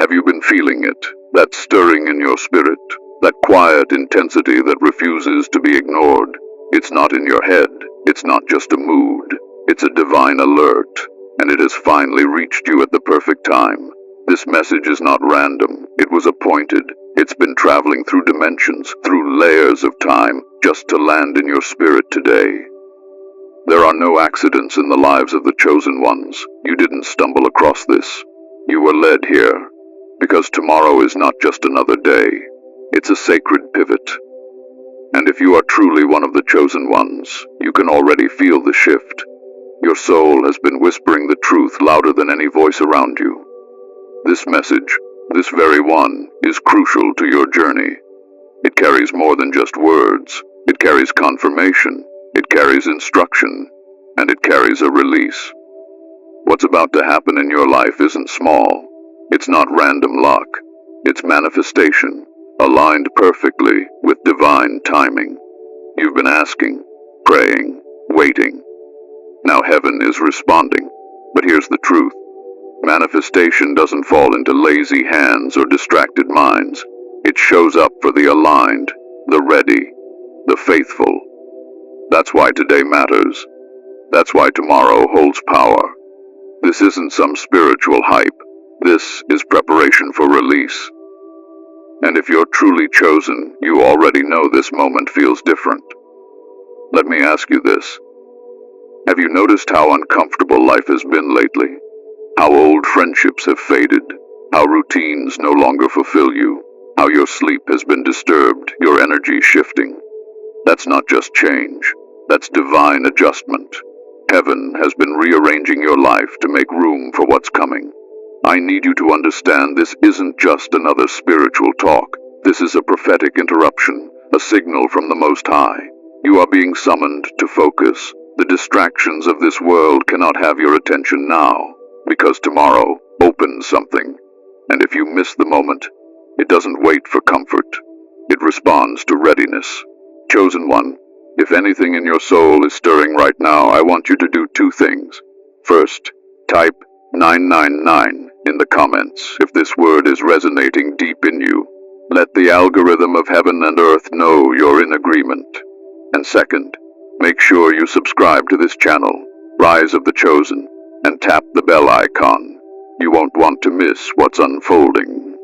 Have you been feeling it? That stirring in your spirit? That quiet intensity that refuses to be ignored? It's not in your head. It's not just a mood. It's a divine alert, and it has finally reached you at the perfect time. This message is not random. It was appointed. It's been traveling through dimensions, through layers of time, just to land in your spirit today. There are no accidents in the lives of the chosen ones. You didn't stumble across this. You were led here, because tomorrow is not just another day. It's a sacred pivot. And if you are truly one of the chosen ones, you can already feel the shift. Your soul has been whispering the truth louder than any voice around you. This message, this very one, is crucial to your journey. It carries more than just words. It carries confirmation. It carries instruction. And it carries a release. What's about to happen in your life isn't small. It's not random luck. It's manifestation, aligned perfectly with divine timing. You've been asking, praying, waiting. Now heaven is responding. But here's the truth. Manifestation doesn't fall into lazy hands or distracted minds. It shows up for the aligned, the ready, the faithful. That's why today matters. That's why tomorrow holds power. This isn't some spiritual hype. This is preparation for release. And if you're truly chosen, you already know this moment feels different. Let me ask you this. Have you noticed how uncomfortable life has been lately? How old friendships have faded? How routines no longer fulfill you? How your sleep has been disturbed, your energy shifting? That's not just change. That's divine adjustment. Heaven has been rearranging your life to make room for what's coming. I need you to understand this isn't just another spiritual talk. This is a prophetic interruption, a signal from the Most High. You are being summoned to focus. The distractions of this world cannot have your attention now, because tomorrow opens something. And if you miss the moment, it doesn't wait for comfort. It responds to readiness. Chosen one, if anything in your soul is stirring right now, I want you to do two things. First, type 999 in the comments if this word is resonating deep in you. Let the algorithm of heaven and earth know you're in agreement. And second, make sure you subscribe to this channel, Rise of the Chosen, and tap the bell icon. You won't want to miss what's unfolding.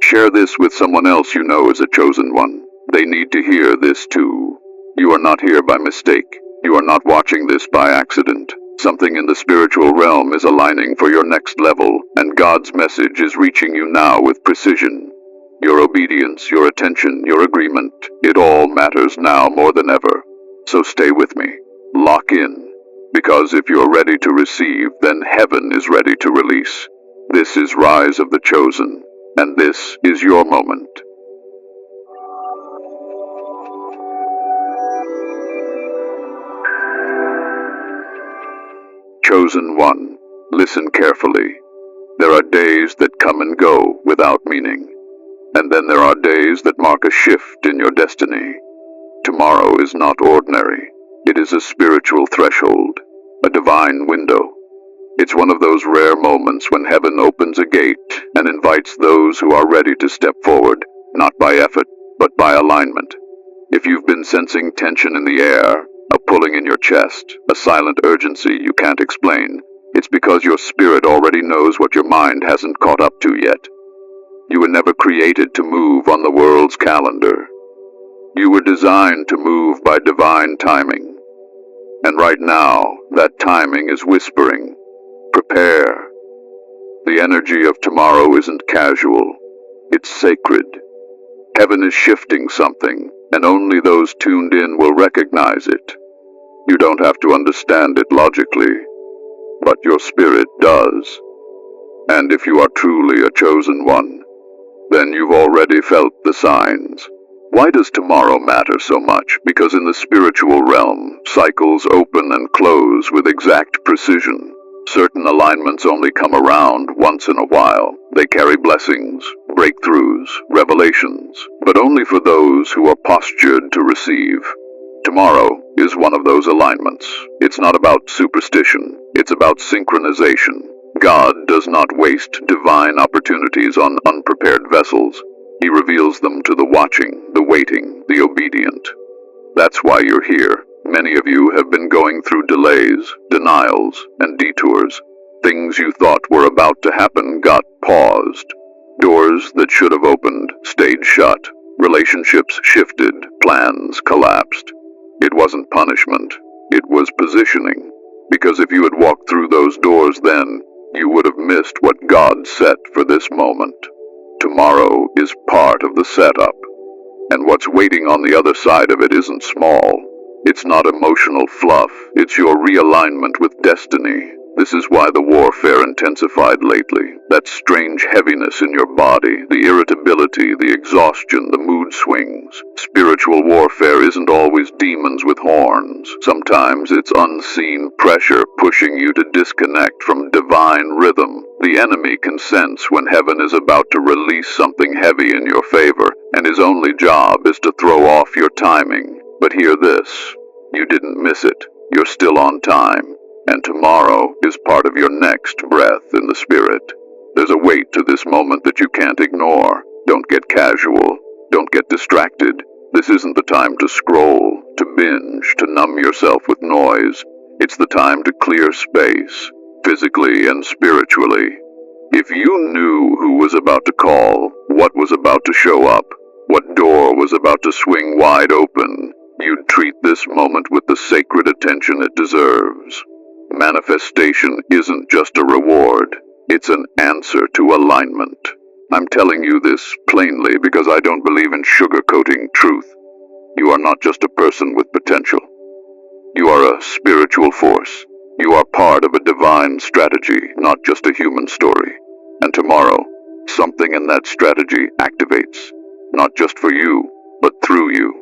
Share this with someone else you know is a chosen one. They need to hear this too. You are not here by mistake. You are not watching this by accident. Something in the spiritual realm is aligning for your next level, and God's message is reaching you now with precision. Your obedience, your attention, your agreement, it all matters now more than ever. So stay with me. Lock in. Because if you're ready to receive, then heaven is ready to release. This is Rise of the Chosen, and this is your moment. Chosen one, listen carefully. There are days that come and go without meaning. And then there are days that mark a shift in your destiny. Tomorrow is not ordinary. It is a spiritual threshold, a divine window. It's one of those rare moments when heaven opens a gate and invites those who are ready to step forward, not by effort, but by alignment. If you've been sensing tension in the air, a pulling in your chest, a silent urgency you can't explain, it's because your spirit already knows what your mind hasn't caught up to yet. You were never created to move on the world's calendar. You were designed to move by divine timing. And right now, that timing is whispering, prepare. The energy of tomorrow isn't casual. It's sacred. Heaven is shifting something, and only those tuned in will recognize it. You don't have to understand it logically, but your spirit does. And if you are truly a chosen one, then you've already felt the signs. Why does tomorrow matter so much? Because in the spiritual realm, cycles open and close with exact precision. Certain alignments only come around once in a while. They carry blessings, breakthroughs, revelations, but only for those who are postured to receive. Tomorrow is one of those alignments. It's not about superstition. It's about synchronization. God does not waste divine opportunities on unprepared vessels. He reveals them to the watching, the waiting, the obedient. That's why you're here. Many of you have been going through delays, denials, and detours. Things you thought were about to happen got paused. Doors that should have opened stayed shut. Relationships shifted. Plans collapsed. It wasn't punishment. It was positioning. Because if you had walked through those doors then, you would have missed what God set for this moment. Tomorrow is part of the setup. And what's waiting on the other side of it isn't small. It's not emotional fluff. It's your realignment with destiny. This is why the warfare intensified lately. That strange heaviness in your body, the irritability, the exhaustion, the mood swings. Spiritual warfare isn't always demons with horns. Sometimes it's unseen pressure pushing you to disconnect from divine rhythm. The enemy can sense when heaven is about to release something heavy in your favor, and his only job is to throw off your timing. But hear this, you didn't miss it. You're still on time. And tomorrow is part of your next breath in the Spirit. There's a weight to this moment that you can't ignore. Don't get casual. Don't get distracted. This isn't the time to scroll, to binge, to numb yourself with noise. It's the time to clear space, physically and spiritually. If you knew who was about to call, what was about to show up, what door was about to swing wide open, you'd treat this moment with the sacred attention it deserves. Manifestation isn't just a reward, it's an answer to alignment. I'm telling you this plainly because I don't believe in sugarcoating truth. You are not just a person with potential. You are a spiritual force. You are part of a divine strategy, not just a human story. And tomorrow, something in that strategy activates, not just for you, but through you.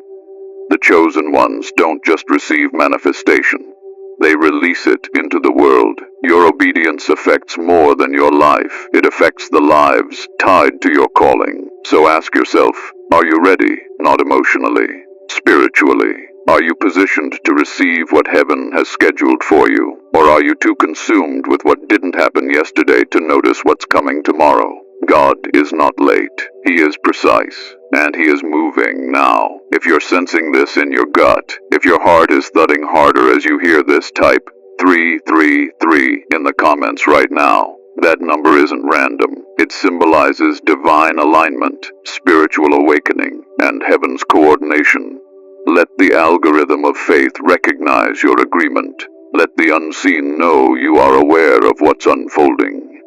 The chosen ones don't just receive manifestation. They release it into the world. Your obedience affects more than your life. It affects the lives tied to your calling. So ask yourself, are you ready? Not emotionally, spiritually. Are you positioned to receive what heaven has scheduled for you? Or are you too consumed with what didn't happen yesterday to notice what's coming tomorrow? God is not late. He is precise. And He is moving now. If you're sensing this in your gut, if your heart is thudding harder as you hear this, type 333 in the comments right now. That number isn't random. It symbolizes divine alignment, spiritual awakening, and heaven's coordination. Let the algorithm of faith recognize your agreement. Let the unseen know you are aware of what's unfolding.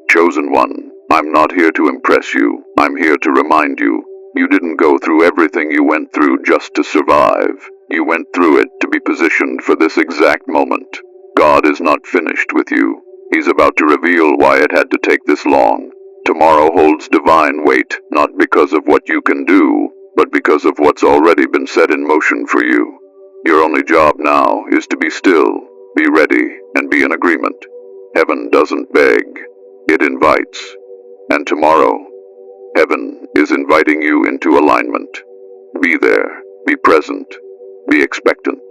Chosen one, I'm not here to impress you. I'm here to remind you. You didn't go through everything you went through just to survive. You went through it to be positioned for this exact moment. God is not finished with you. He's about to reveal why it had to take this long. Tomorrow holds divine weight, not because of what you can do, but because of what's already been set in motion for you. Your only job now is to be still, be ready, and be in agreement. Heaven doesn't beg, it invites. And tomorrow, heaven is inviting you into alignment. Be there, be present, be expectant.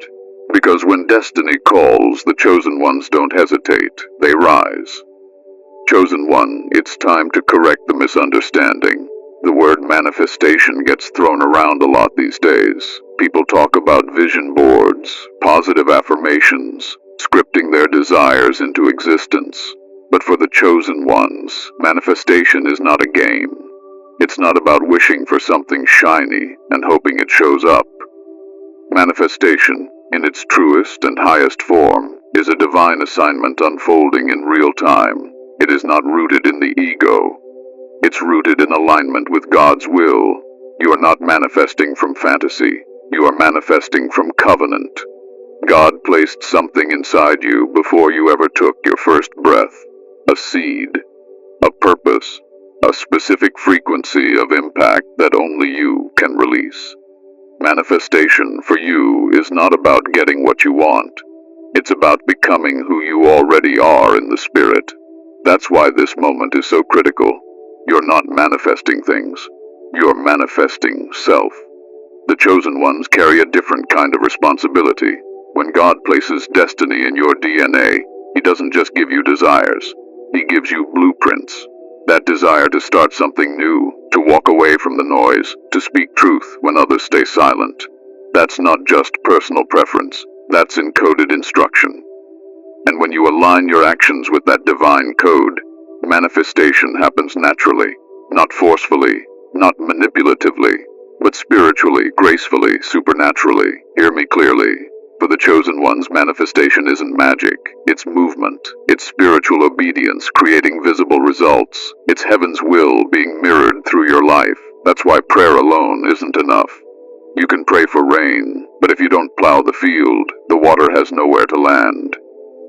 Because when destiny calls, the chosen ones don't hesitate, they rise. Chosen one, it's time to correct the misunderstanding. The word manifestation gets thrown around a lot these days. People talk about vision boards, positive affirmations, scripting their desires into existence. But for the chosen ones, manifestation is not a game. It's not about wishing for something shiny and hoping it shows up. Manifestation, in its truest and highest form, is a divine assignment unfolding in real time. It is not rooted in the ego. It's rooted in alignment with God's will. You are not manifesting from fantasy. You are manifesting from covenant. God placed something inside you before you ever took your first breath. A seed, a purpose, a specific frequency of impact that only you can release. Manifestation for you is not about getting what you want. It's about becoming who you already are in the Spirit. That's why this moment is so critical. You're not manifesting things. You're manifesting self. The chosen ones carry a different kind of responsibility. When God places destiny in your DNA, He doesn't just give you desires. He gives you blueprints. That desire to start something new, to walk away from the noise, to speak truth when others stay silent. That's not just personal preference. That's encoded instruction. And when you align your actions with that divine code, manifestation happens naturally, not forcefully, not manipulatively, but spiritually, gracefully, supernaturally. Hear me clearly. For the chosen ones, manifestation isn't magic. It's movement. It's spiritual obedience creating visible results. It's heaven's will being mirrored through your life. That's why prayer alone isn't enough. You can pray for rain, but if you don't plow the field, the water has nowhere to land.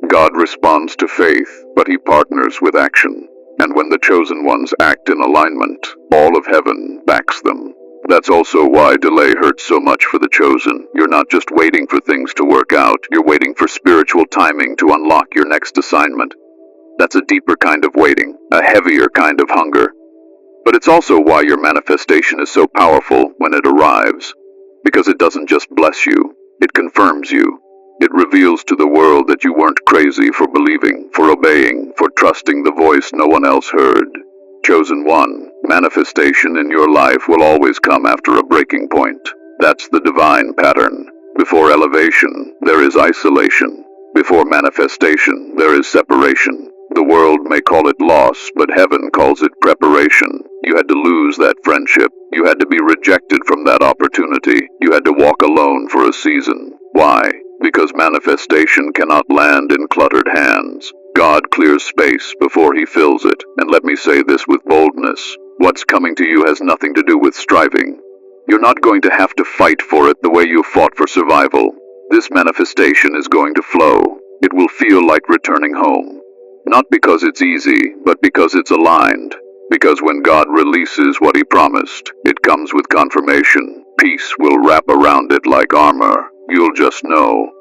God responds to faith, but he partners with action. And when the chosen ones act in alignment, all of heaven backs them. That's also why delay hurts so much for the chosen. You're not just waiting for things to work out, you're waiting for spiritual timing to unlock your next assignment. That's a deeper kind of waiting, a heavier kind of hunger. But it's also why your manifestation is so powerful when it arrives. Because it doesn't just bless you, it confirms you. It reveals to the world that you weren't crazy for believing, for obeying, for trusting the voice no one else heard. Chosen one, manifestation in your life will always come after a breaking point. That's the divine pattern. Before elevation, there is isolation. Before manifestation, there is separation. The world may call it loss, but heaven calls it preparation. You had to lose that friendship. You had to be rejected from that opportunity. You had to walk alone for a season. Why? Because manifestation cannot land in cluttered hands. God clears space before he fills it. And let me say this with boldness. What's coming to you has nothing to do with striving. You're not going to have to fight for it the way you fought for survival. This manifestation is going to flow. It will feel like returning home. Not because it's easy, but because it's aligned. Because when God releases what he promised, it comes with confirmation. Peace will wrap around it like armor. You'll just know.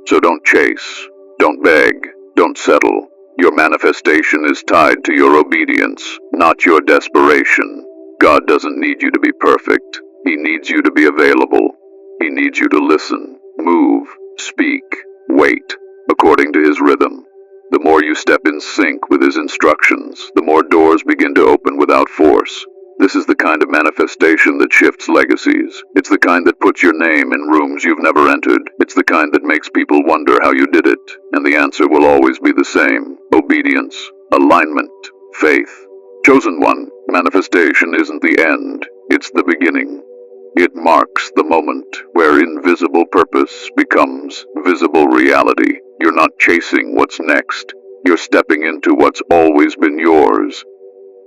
So don't chase. Don't beg. Don't settle. Your manifestation is tied to your obedience, not your desperation. God doesn't need you to be perfect. He needs you to be available. He needs you to listen, move, speak, wait, according to his rhythm. The more you step in sync with his instructions, the more doors begin to open without force. This is the kind of manifestation that shifts legacies. It's the kind that puts your name in rooms you've never entered. It's the kind that makes people wonder how you did it. And the answer will always be the same. Obedience, alignment, faith. Chosen one, manifestation isn't the end. It's the beginning. It marks the moment where invisible purpose becomes visible reality. You're not chasing what's next. You're stepping into what's always been yours.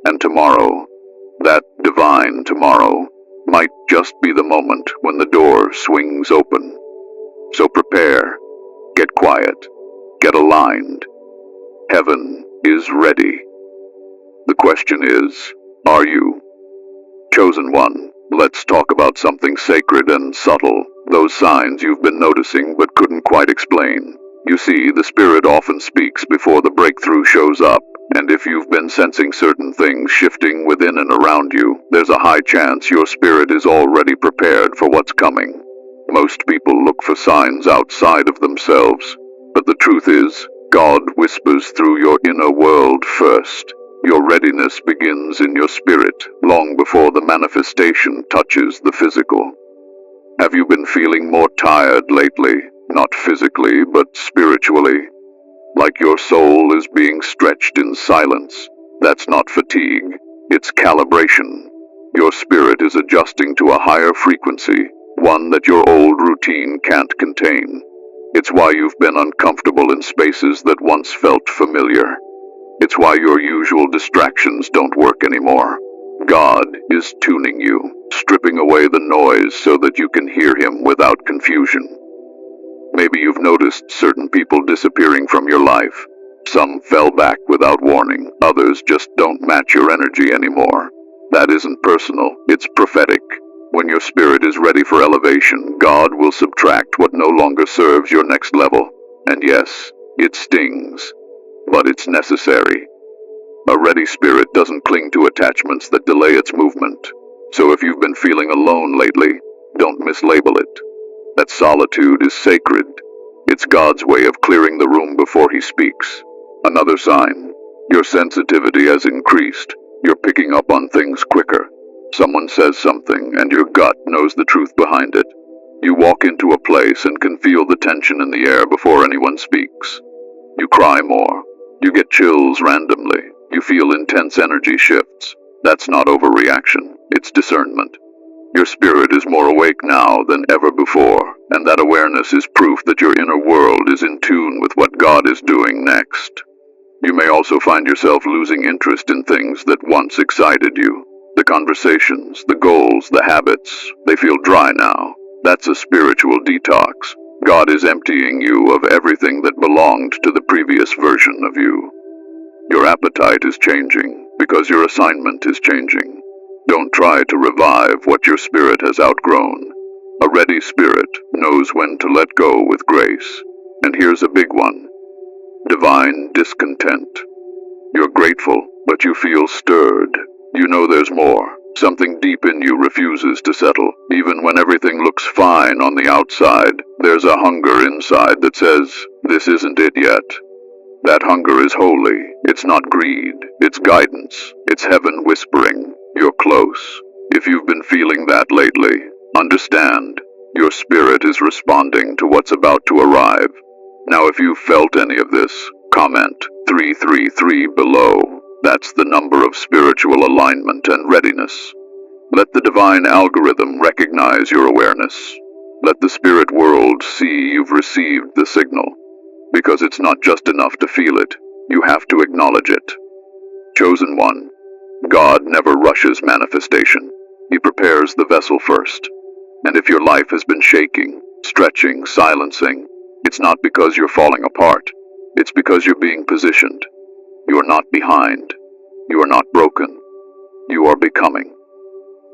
And tomorrow, that divine tomorrow, might just be the moment when the door swings open. So prepare, get quiet, get aligned. Heaven is ready. The question is, are you? Chosen one, let's talk about something sacred and subtle, those signs you've been noticing but couldn't quite explain. You see, the Spirit often speaks before the breakthrough shows up. And if you've been sensing certain things shifting within and around you, there's a high chance your spirit is already prepared for what's coming. Most people look for signs outside of themselves, but the truth is, God whispers through your inner world first. Your readiness begins in your spirit, long before the manifestation touches the physical. Have you been feeling more tired lately? Not physically, but spiritually? Like your soul is being stretched in silence. That's not fatigue, it's calibration. Your spirit is adjusting to a higher frequency, one that your old routine can't contain. It's why you've been uncomfortable in spaces that once felt familiar. It's why your usual distractions don't work anymore. God is tuning you, stripping away the noise so that you can hear him without confusion. Maybe you've noticed certain people disappearing from your life. Some fell back without warning. Others just don't match your energy anymore. That isn't personal, it's prophetic. When your spirit is ready for elevation, God will subtract what no longer serves your next level. And yes, it stings, but it's necessary. A ready spirit doesn't cling to attachments that delay its movement. So if you've been feeling alone lately, don't mislabel it. That solitude is sacred. It's God's way of clearing the room before he speaks. Another sign. Your sensitivity has increased. You're picking up on things quicker. Someone says something, and your gut knows the truth behind it. You walk into a place and can feel the tension in the air before anyone speaks. You cry more. You get chills randomly. You feel intense energy shifts. That's not overreaction, it's discernment. Your spirit is more awake now than ever before, and that awareness is proof that your inner world is in tune with what God is doing next. You may also find yourself losing interest in things that once excited you. The conversations, the goals, the habits, they feel dry now. That's a spiritual detox. God is emptying you of everything that belonged to the previous version of you. Your appetite is changing because your assignment is changing. Don't try to revive what your spirit has outgrown. A ready spirit knows when to let go with grace. And here's a big one: divine discontent. You're grateful, but you feel stirred. You know there's more. Something deep in you refuses to settle. Even when everything looks fine on the outside, there's a hunger inside that says, "This isn't it yet." That hunger is holy. It's not greed. It's guidance. It's heaven whispering, "You're close." If you've been feeling that lately, understand, your spirit is responding to what's about to arrive. Now if you've felt any of this, comment 333 below. That's the number of spiritual alignment and readiness. Let the divine algorithm recognize your awareness. Let the spirit world see you've received the signal. Because it's not just enough to feel it, you have to acknowledge it. Chosen one, God never rushes manifestation. He prepares the vessel first. And if your life has been shaking, stretching, silencing, it's not because you're falling apart. It's because you're being positioned. You are not behind. You are not broken. You are becoming.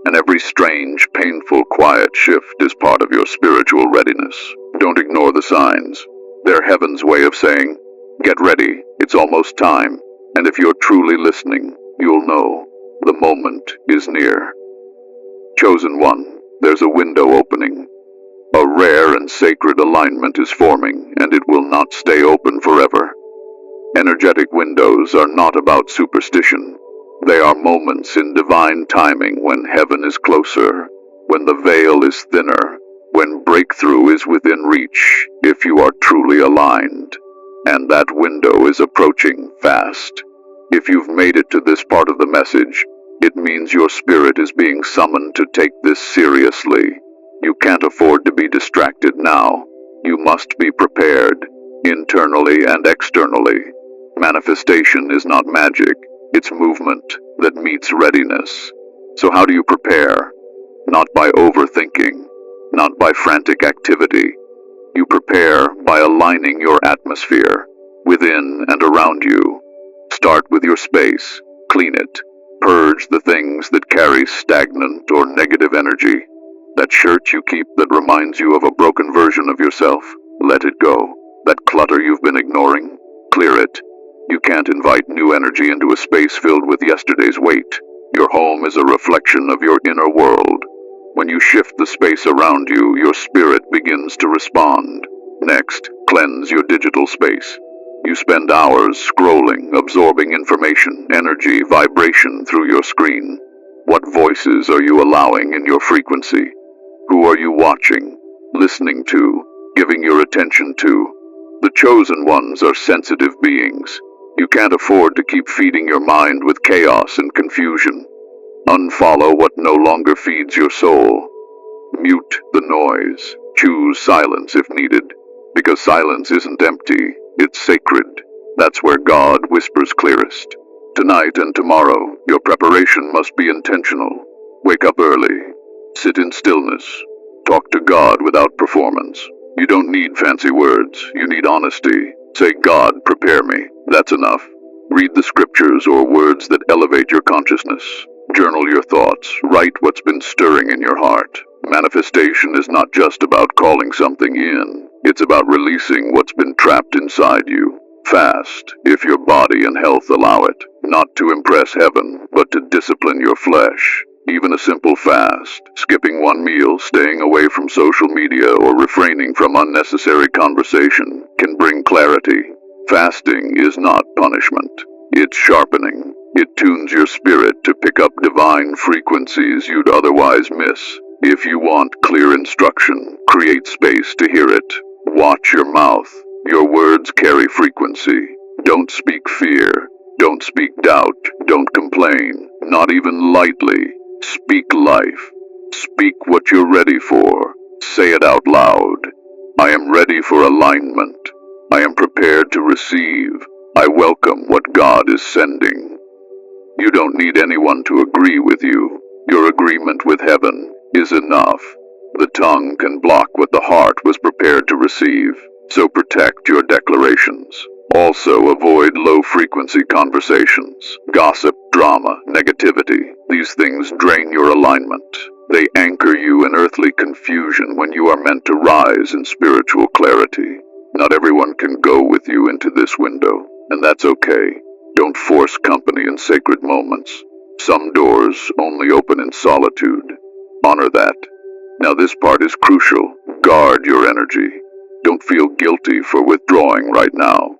And every strange, painful, quiet shift is part of your spiritual readiness. Don't ignore the signs. They're heaven's way of saying, "Get ready, it's almost time." And if you're truly listening, you'll know the moment is near. Chosen one, there's a window opening. A rare and sacred alignment is forming, and it will not stay open forever. Energetic windows are not about superstition. They are moments in divine timing when heaven is closer, when the veil is thinner, when breakthrough is within reach, if you are truly aligned. And that window is approaching fast. If you've made it to this part of the message, it means your spirit is being summoned to take this seriously. You can't afford to be distracted now. You must be prepared, internally and externally. Manifestation is not magic, it's movement that meets readiness. So how do you prepare? Not by overthinking, not by frantic activity. You prepare by aligning your atmosphere, within and around you. Start with your space, clean it, purge the things that carry stagnant or negative energy. That shirt you keep that reminds you of a broken version of yourself, let it go. That clutter you've been ignoring, clear it. You can't invite new energy into a space filled with yesterday's weight. Your home is a reflection of your inner world. When you shift the space around you, your spirit begins to respond. Next, cleanse your digital space. You spend hours scrolling, absorbing information, energy, vibration through your screen. What voices are you allowing in your frequency? Who are you watching, listening to, giving your attention to? The chosen ones are sensitive beings. You can't afford to keep feeding your mind with chaos and confusion. Unfollow what no longer feeds your soul. Mute the noise. Choose silence if needed, because silence isn't empty, it's sacred. That's where God whispers clearest. Tonight and tomorrow, your preparation must be intentional. Wake up early. Sit in stillness. Talk to God without performance. You don't need fancy words, you need honesty. Say, "God, prepare me." That's enough. Read the scriptures or words that elevate your consciousness. Journal your thoughts. Write what's been stirring in your heart. Manifestation is not just about calling something in. It's about releasing what's been trapped inside you. Fast, if your body and health allow it. Not to impress heaven, but to discipline your flesh. Even a simple fast, skipping one meal, staying away from social media, or refraining from unnecessary conversation can bring clarity. Fasting is not punishment. It's sharpening. It tunes your spirit to pick up divine frequencies you'd otherwise miss. If you want clear instruction, create space to hear it. Watch your mouth. Your words carry frequency. Don't speak fear. Don't speak doubt. Don't complain. Not even lightly. Speak life. Speak what you're ready for. Say it out loud. I am ready for alignment. I am prepared to receive. I welcome what God is sending. You don't need anyone to agree with you. Your agreement with heaven is enough. The tongue can block what the heart was prepared to receive, so protect your declarations. Also avoid low-frequency conversations, gossip, drama, negativity. These things drain your alignment. They anchor you in earthly confusion when you are meant to rise in spiritual clarity. Not everyone can go with you into this window, and that's okay. Don't force company in sacred moments. Some doors only open in solitude. Honor that. Now this part is crucial. Guard your energy. Don't feel guilty for withdrawing right now.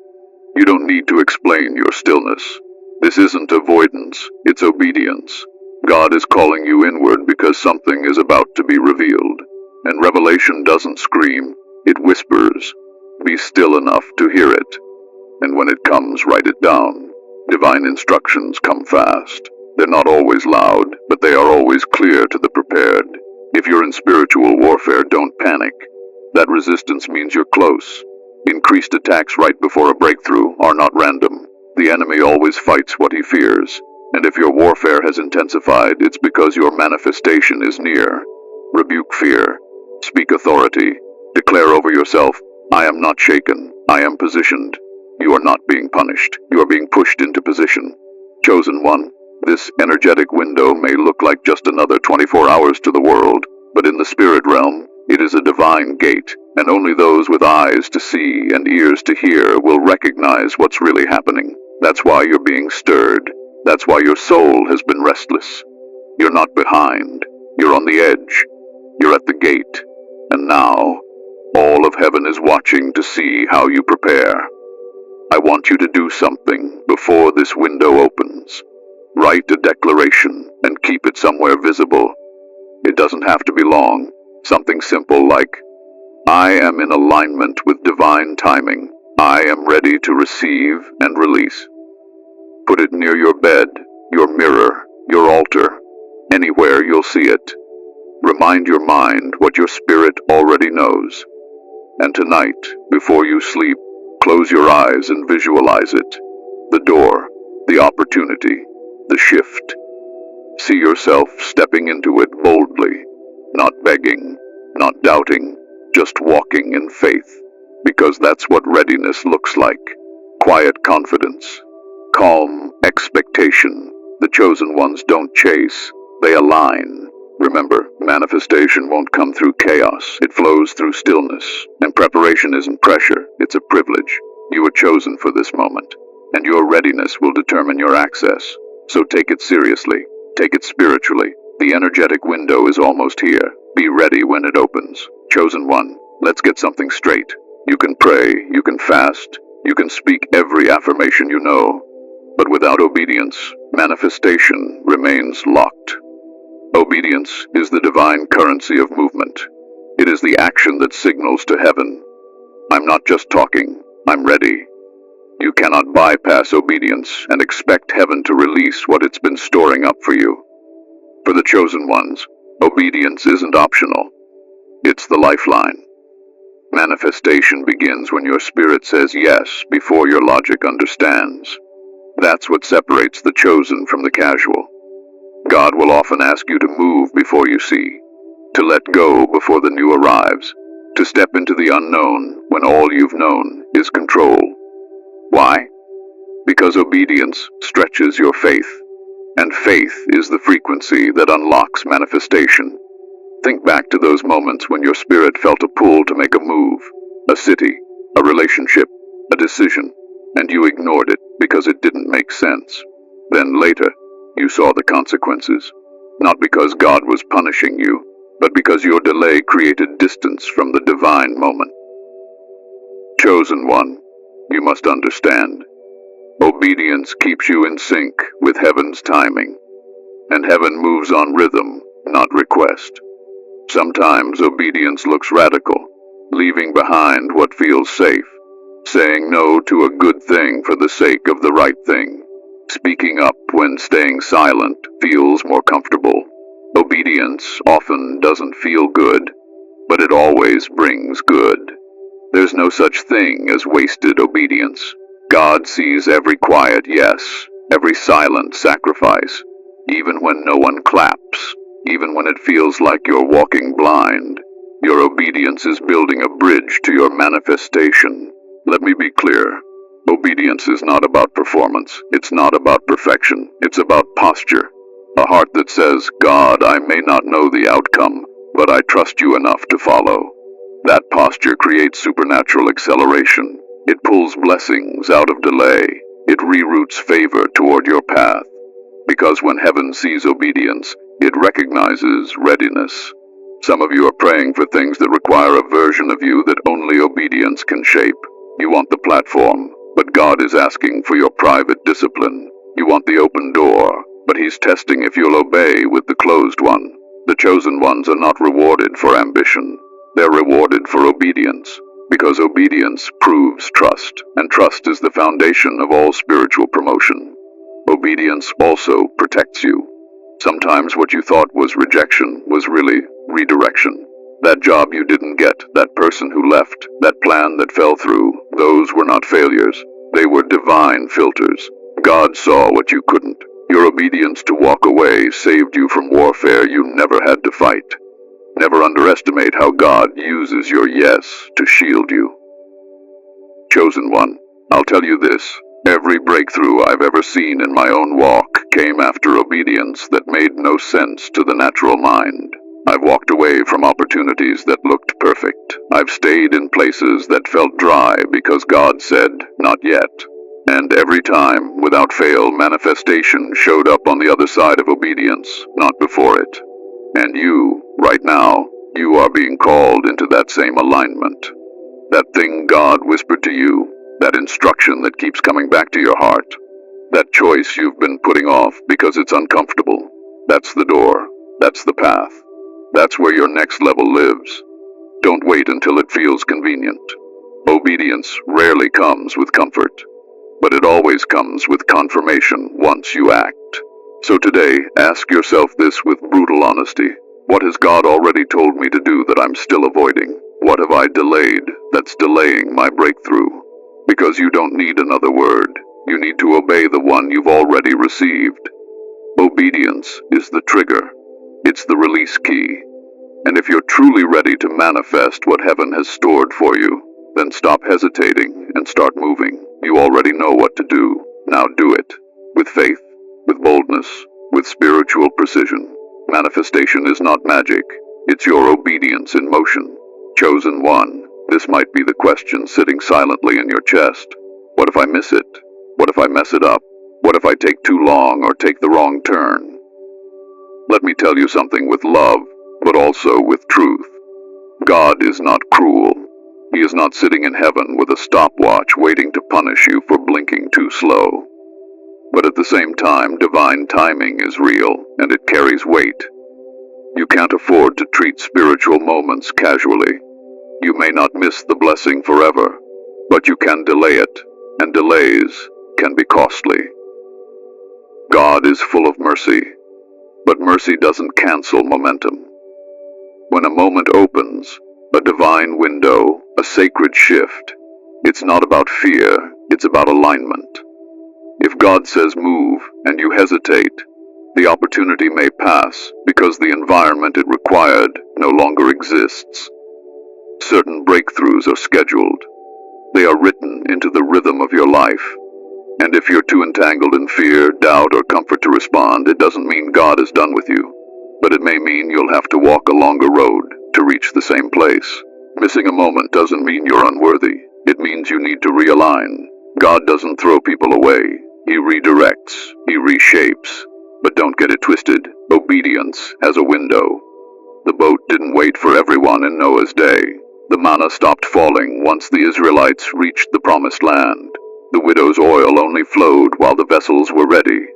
You don't need to explain your stillness. This isn't avoidance, it's obedience. God is calling you inward because something is about to be revealed. And revelation doesn't scream, it whispers. Be still enough to hear it. And when it comes, write it down. Divine instructions come fast. They're not always loud, but they are always clear to the prepared. If you're in spiritual warfare, don't panic. That resistance means you're close. Increased attacks right before a breakthrough are not random. The enemy always fights what he fears. And if your warfare has intensified, it's because your manifestation is near. Rebuke fear. Speak authority. Declare over yourself, I am not shaken. I am positioned. You are not being punished. You are being pushed into position. Chosen one, this energetic window may look like just another 24 hours to the world, but in the spirit realm, it is a divine gate, and only those with eyes to see and ears to hear will recognize what's really happening. That's why you're being stirred. That's why your soul has been restless. You're not behind. You're on the edge. You're at the gate. And now, all of heaven is watching to see how you prepare. I want you to do something before this window opens. Write a declaration and keep it somewhere visible. It doesn't have to be long. Something simple like, I am in alignment with divine timing. I am ready to receive and release. Put it near your bed, your mirror, your altar, anywhere you'll see it. Remind your mind what your spirit already knows. And tonight, before you sleep, close your eyes and visualize it. The door, the opportunity, the shift. See yourself stepping into it boldly, not begging, not doubting, just walking in faith. Because that's what readiness looks like. Quiet confidence. Calm expectation. The chosen ones don't chase, they align. Remember, manifestation won't come through chaos. It flows through stillness. And preparation isn't pressure, it's a privilege. You were chosen for this moment. And your readiness will determine your access. So take it seriously. Take it spiritually. The energetic window is almost here. Be ready when it opens. Chosen one, let's get something straight. You can pray, you can fast, you can speak every affirmation you know. But without obedience, manifestation remains locked. Obedience is the divine currency of movement. It is the action that signals to heaven, I'm not just talking, I'm ready. You cannot bypass obedience and expect heaven to release what it's been storing up for you. For the chosen ones, obedience isn't optional. It's the lifeline. Manifestation begins when your spirit says yes before your logic understands. That's what separates the chosen from the casual. God will often ask you to move before you see, to let go before the new arrives, to step into the unknown when all you've known is control. Why? Because obedience stretches your faith, and faith is the frequency that unlocks manifestation. Think back to those moments when your spirit felt a pull to make a move, a city, a relationship, a decision, and you ignored it because it didn't make sense. Then later, you saw the consequences, not because God was punishing you, but because your delay created distance from the divine moment. Chosen one, you must understand. Obedience keeps you in sync with heaven's timing, and heaven moves on rhythm, not request. Sometimes obedience looks radical, leaving behind what feels safe, saying no to a good thing for the sake of the right thing, speaking up when staying silent feels more comfortable. Obedience often doesn't feel good, but it always brings good. There's no such thing as wasted obedience. God sees every quiet yes, every silent sacrifice, even when no one claps, even when it feels like you're walking blind. Your obedience is building a bridge to your manifestation. Let me be clear. Obedience is not about performance. It's not about perfection. It's about posture. A heart that says, God, I may not know the outcome, but I trust you enough to follow. That posture creates supernatural acceleration. It pulls blessings out of delay. It reroutes favor toward your path. Because when heaven sees obedience, it recognizes readiness. Some of you are praying for things that require a version of you that only obedience can shape. You want the platform, but God is asking for your private discipline. You want the open door, but He's testing if you'll obey with the closed one. The chosen ones are not rewarded for ambition. They're rewarded for obedience, because obedience proves trust, and trust is the foundation of all spiritual promotion. Obedience also protects you. Sometimes what you thought was rejection was really redirection. That job you didn't get, that person who left, that plan that fell through, those were not failures. They were divine filters. God saw what you couldn't. Your obedience to walk away saved you from warfare you never had to fight. Never underestimate how God uses your yes to shield you. Chosen one, I'll tell you this. Every breakthrough I've ever seen in my own walk came after obedience that made no sense to the natural mind. I've walked away from opportunities that looked perfect. I've stayed in places that felt dry because God said, not yet. And every time, without fail, manifestation showed up on the other side of obedience, not before it. And you, right now, you are being called into that same alignment. That thing God whispered to you, that instruction that keeps coming back to your heart, that choice you've been putting off because it's uncomfortable, that's the door, that's the path. That's where your next level lives. Don't wait until it feels convenient. Obedience rarely comes with comfort, but it always comes with confirmation once you act. So today, ask yourself this with brutal honesty. What has God already told me to do that I'm still avoiding? What have I delayed that's delaying my breakthrough? Because you don't need another word. You need to obey the one you've already received. Obedience is the trigger. It's the release key. And if you're truly ready to manifest what heaven has stored for you, then stop hesitating and start moving. You already know what to do. Now do it. With faith, with boldness, with spiritual precision. Manifestation is not magic. It's your obedience in motion. Chosen one, this might be the question sitting silently in your chest. What if I miss it? What if I mess it up? What if I take too long or take the wrong turn? Let me tell you something with love, but also with truth. God is not cruel. He is not sitting in heaven with a stopwatch waiting to punish you for blinking too slow. But at the same time, divine timing is real, and it carries weight. You can't afford to treat spiritual moments casually. You may not miss the blessing forever, but you can delay it, and delays can be costly. God is full of mercy, but mercy doesn't cancel momentum. When a moment opens, a divine window, a sacred shift, it's not about fear, it's about alignment. If God says move and you hesitate, the opportunity may pass because the environment it required no longer exists. Certain breakthroughs are scheduled. They are written into the rhythm of your life. And if you're too entangled in fear, doubt, or comfort to respond, it doesn't mean God is done with you. But it may mean you'll have to walk a longer road to reach the same place. Missing a moment doesn't mean you're unworthy. It means you need to realign. God doesn't throw people away. He redirects. He reshapes. But don't get it twisted. Obedience has a window. The boat didn't wait for everyone in Noah's day. The manna stopped falling once the Israelites reached the promised land. The widow's oil only flowed while the vessels were ready.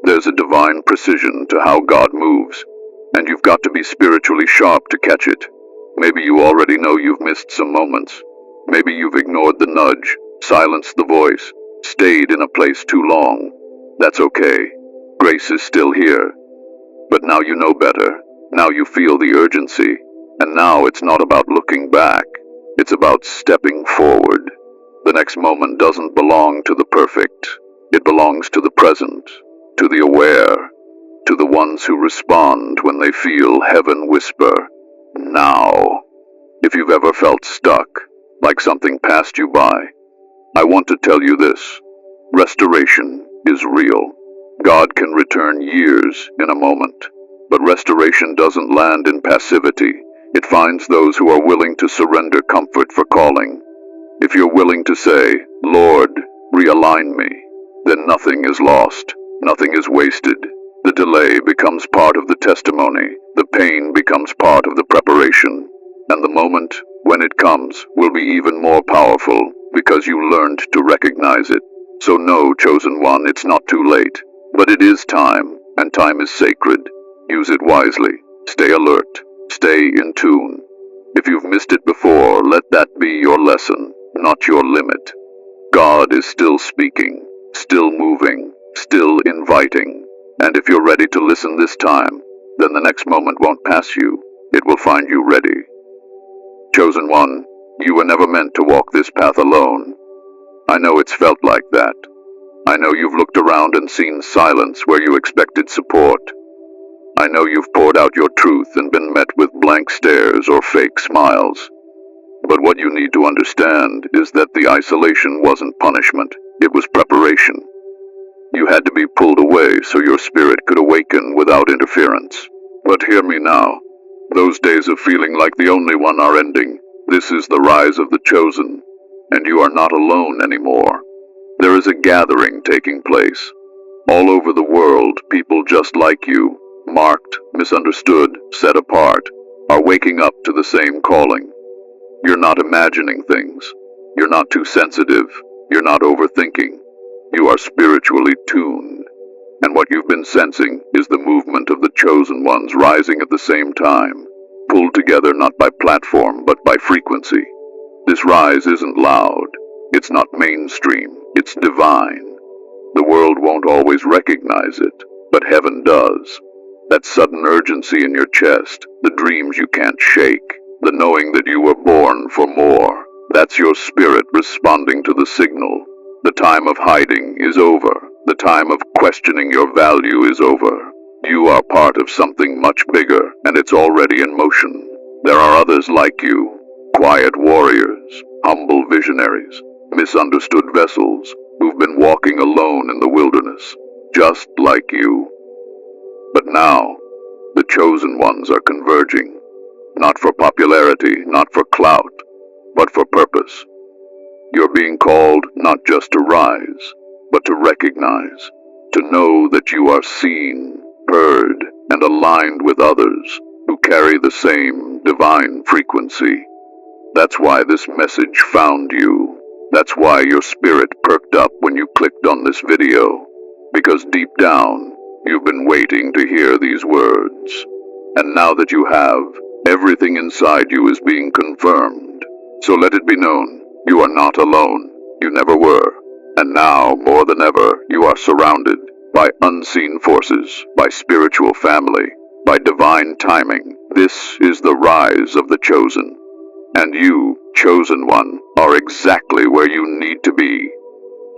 There's a divine precision to how God moves, and you've got to be spiritually sharp to catch it. Maybe you already know you've missed some moments. Maybe you've ignored the nudge, silenced the voice, stayed in a place too long. That's okay. Grace is still here. But now you know better. Now you feel the urgency. And now it's not about looking back. It's about stepping forward. The next moment doesn't belong to the perfect. It belongs to the present, to the aware, to the ones who respond when they feel heaven whisper, now. If you've ever felt stuck, like something passed you by, I want to tell you this. Restoration is real. God can return years in a moment. But restoration doesn't land in passivity. It finds those who are willing to surrender comfort for calling. If you're willing to say, Lord, realign me, then nothing is lost. Nothing is wasted. The delay becomes part of the testimony. The pain becomes part of the preparation. And the moment, when it comes, will be even more powerful because you learned to recognize it. So no, chosen one, it's not too late. But it is time, and time is sacred. Use it wisely. Stay alert. Stay in tune. If you've missed it before, let that be your lesson, not your limit. God is still speaking, still moving, still inviting. And if you're ready to listen this time, then the next moment won't pass you. It will find you ready. Chosen one, you were never meant to walk this path alone. I know it's felt like that. I know you've looked around and seen silence where you expected support. I know you've poured out your truth and been met with blank stares or fake smiles. But what you need to understand is that the isolation wasn't punishment, it was preparation. You had to be pulled away so your spirit could awaken without interference. But hear me now. Those days of feeling like the only one are ending. This is the rise of the chosen, and you are not alone anymore. There is a gathering taking place. All over the world, people just like you, marked, misunderstood, set apart, are waking up to the same calling. You're not imagining things. You're not too sensitive. You're not overthinking. You are spiritually tuned. And what you've been sensing is the movement of the chosen ones rising at the same time, pulled together not by platform but by frequency. This rise isn't loud. It's not mainstream. It's divine. The world won't always recognize it, but heaven does. That sudden urgency in your chest, the dreams you can't shake, the knowing that you were born for more, that's your spirit responding to the signal. The time of hiding is over. The time of questioning your value is over. You are part of something much bigger, and it's already in motion. There are others like you, quiet warriors, humble visionaries, misunderstood vessels, who've been walking alone in the wilderness, just like you. But now, the chosen ones are converging, not for popularity, not for clout, but for purpose. You're being called not just to rise, but to recognize, to know that you are seen, heard, and aligned with others who carry the same divine frequency. That's why this message found you. That's why your spirit perked up when you clicked on this video. Because deep down, you've been waiting to hear these words. And now that you have, everything inside you is being confirmed. So let it be known, you are not alone. You never were. And now, more than ever, you are surrounded by unseen forces, by spiritual family, by divine timing. This is the rise of the chosen. And you, chosen one, are exactly where you need to be.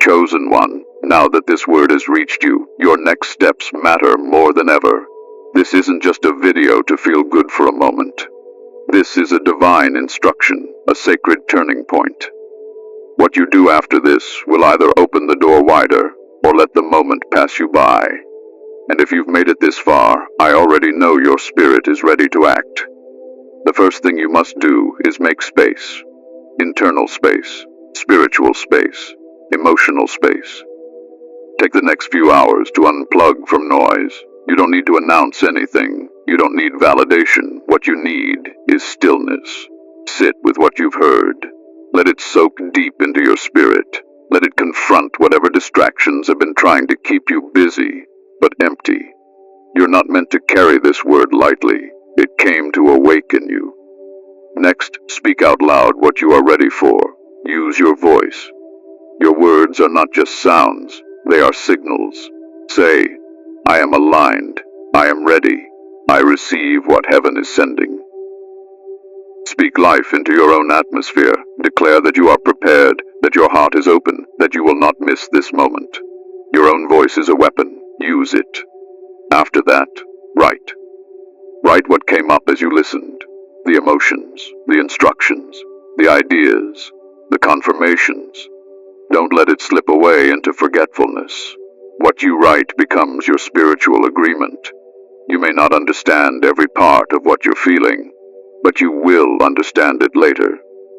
Chosen one, now that this word has reached you, your next steps matter more than ever. This isn't just a video to feel good for a moment. This is a divine instruction, a sacred turning point. What you do after this will either open the door wider or let the moment pass you by. And if you've made it this far, I already know your spirit is ready to act. The first thing you must do is make space. Internal space, spiritual space, emotional space. Take the next few hours to unplug from noise. You don't need to announce anything. You don't need validation. What you need is stillness. Sit with what you've heard. Let it soak deep into your spirit. Let it confront whatever distractions have been trying to keep you busy, but empty. You're not meant to carry this word lightly. It came to awaken you. Next, speak out loud what you are ready for. Use your voice. Your words are not just sounds, they are signals. Say, I am aligned, I am ready, I receive what heaven is sending. Speak life into your own atmosphere. Declare that you are prepared, that your heart is open, that you will not miss this moment. Your own voice is a weapon. Use it. After that, write. Write what came up as you listened. The emotions, the instructions, the ideas, the confirmations. Don't let it slip away into forgetfulness. What you write becomes your spiritual agreement. You may not understand every part of what you're feeling, but you will understand it later.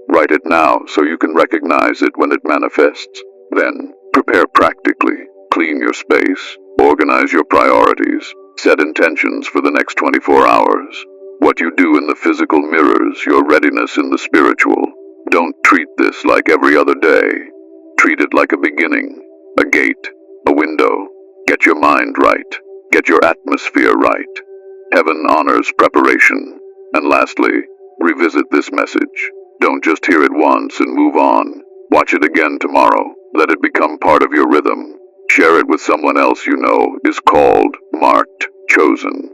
Write it now so you can recognize it when it manifests. Then, prepare practically. Clean your space. Organize your priorities. Set intentions for the next 24 hours. What you do in the physical mirrors your readiness in the spiritual. Don't treat this like every other day. Treat it like a beginning, a gate, a window. Get your mind right. Get your atmosphere right. Heaven honors preparation. And lastly, revisit this message. Don't just hear it once and move on. Watch it again tomorrow. Let it become part of your rhythm. Share it with someone else you know is called, marked, chosen.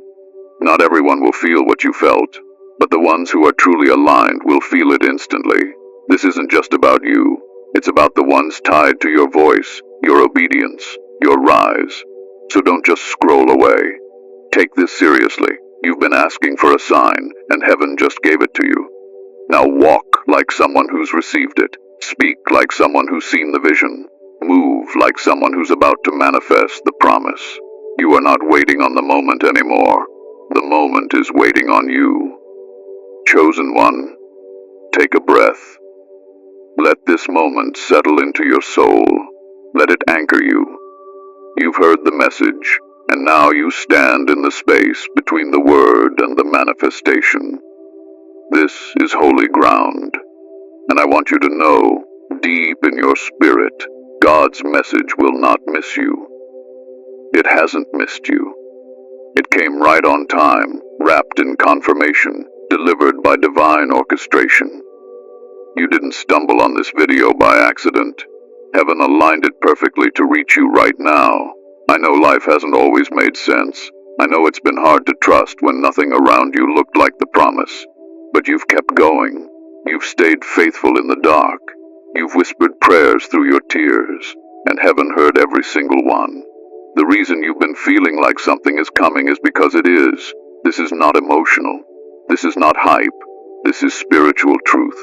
Not everyone will feel what you felt, but the ones who are truly aligned will feel it instantly. This isn't just about you. It's about the ones tied to your voice, your obedience, your rise. So don't just scroll away. Take this seriously. You've been asking for a sign, and heaven just gave it to you. Now walk like someone who's received it. Speak like someone who's seen the vision. Move like someone who's about to manifest the promise. You are not waiting on the moment anymore. The moment is waiting on you. Chosen one, take a breath. Let this moment settle into your soul. Let it anchor you. You've heard the message, and now you stand in the space between the word and the manifestation. This is holy ground, and I want you to know, deep in your spirit, God's message will not miss you. It hasn't missed you. It came right on time, wrapped in confirmation, delivered by divine orchestration. You didn't stumble on this video by accident. Heaven aligned it perfectly to reach you right now. I know life hasn't always made sense. I know it's been hard to trust when nothing around you looked like the promise. But you've kept going. You've stayed faithful in the dark. You've whispered prayers through your tears, and heaven heard every single one. The reason you've been feeling like something is coming is because it is. This is not emotional. This is not hype. This is spiritual truth.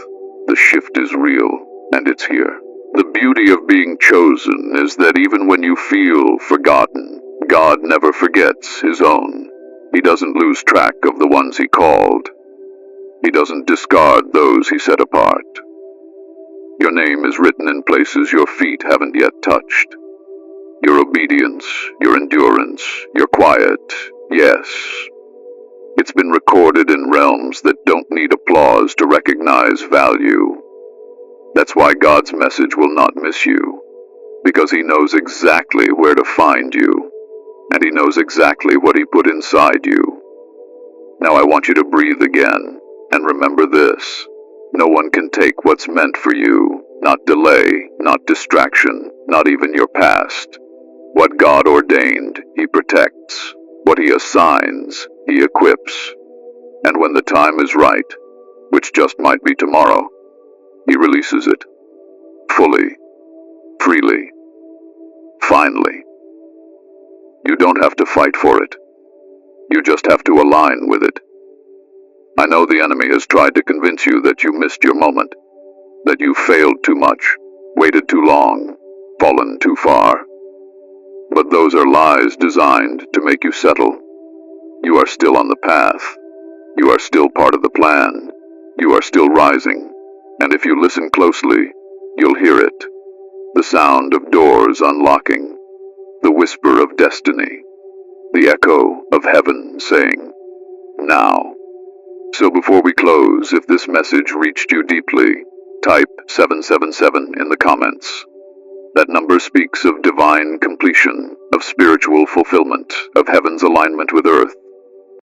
The shift is real, and it's here. The beauty of being chosen is that even when you feel forgotten, God never forgets His own. He doesn't lose track of the ones He called. He doesn't discard those He set apart. Your name is written in places your feet haven't yet touched. Your obedience, your endurance, your quiet, yes. It's been recorded in realms that don't need applause to recognize value. That's why God's message will not miss you, because He knows exactly where to find you, and He knows exactly what He put inside you. Now I want you to breathe again, and remember this. No one can take what's meant for you, not delay, not distraction, not even your past. What God ordained, He protects. What He assigns, He equips. And when the time is right, which just might be tomorrow, He releases it. Fully. Freely. Finally. You don't have to fight for it. You just have to align with it. I know the enemy has tried to convince you that you missed your moment, that you failed too much, waited too long, fallen too far. But those are lies designed to make you settle. You are still on the path. You are still part of the plan. You are still rising. And if you listen closely, you'll hear it. The sound of doors unlocking. The whisper of destiny. The echo of heaven saying, now. So before we close, if this message reached you deeply, type 777 in the comments. That number speaks of divine completion, of spiritual fulfillment, of heaven's alignment with earth.